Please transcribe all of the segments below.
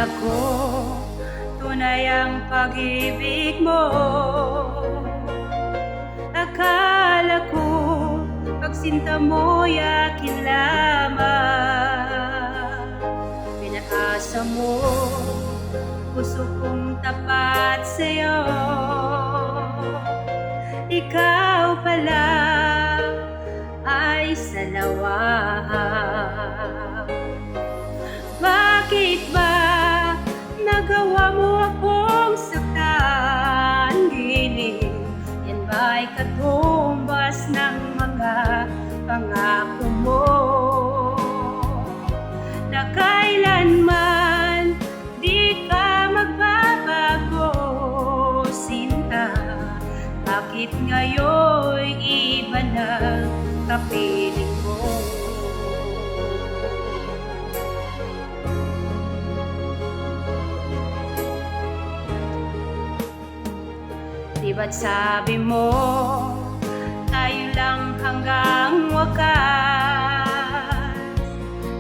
Akala ko tunay ang pag-ibig mo. Akala ko pagsinta mo'y akin lamang. Pinaasa mo puso kong tapat sa'yo. Ikaw pala ay salawah. Bakit ba nagawa mo akong saktan? Giling, yan ba'y katumbas ng mga pangako mo? Na kailanman di ka magbabago, sinta. Bakit ngayon'y iba na kapiling mo? Di ba't sabi mo, tayo lang hanggang wakas?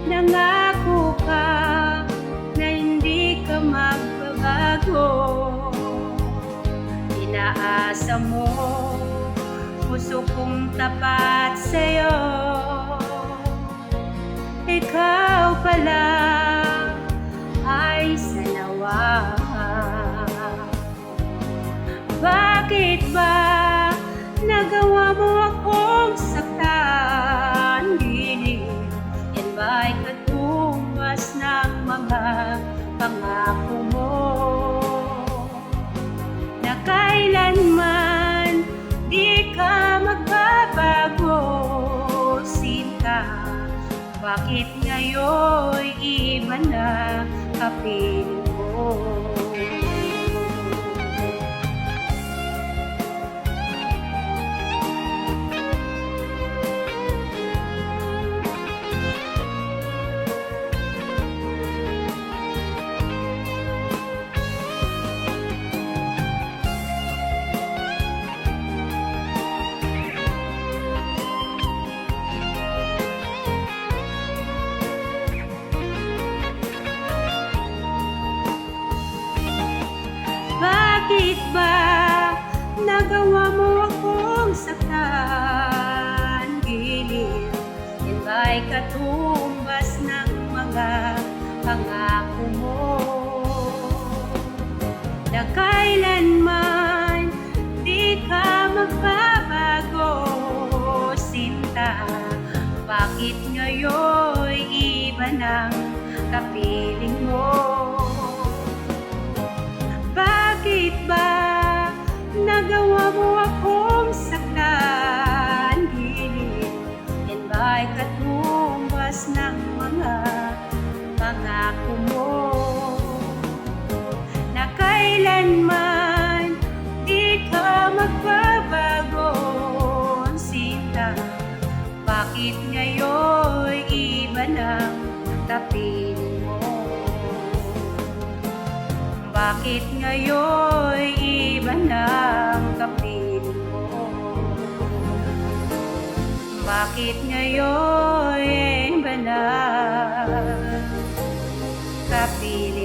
Nangako ka na hindi ka magbabago. Inaasa mo, puso kong tapat sa'yo. Ikaw pala ay salawah. Bakit ba nagawa mo akong saktan? Giling, yan ba'y katumbas ng mga pangako mo? Na kailanman di ka magbabago, sinta. Bakit ngayon'y iba na kapiling mo? Bakit ba nagawa mo akong saktan? Giling, yan ba'y katumbas ng mga pangako mo? Na kailanman di ka magbabago, sinta. Bakit ngayon'y iba ng kapiling mo? Bakit ba nagawa mo akong saktan? Giling, yan ba'y katumbas ng mga pangako mo? Na kailanman di ka magbabago, sinta. Bakit ngayon'y iba ng kapiling mo? Bakit ngayon'y iba ng kapiling mo? Bakit ngayon'y iba ng kapiling mo?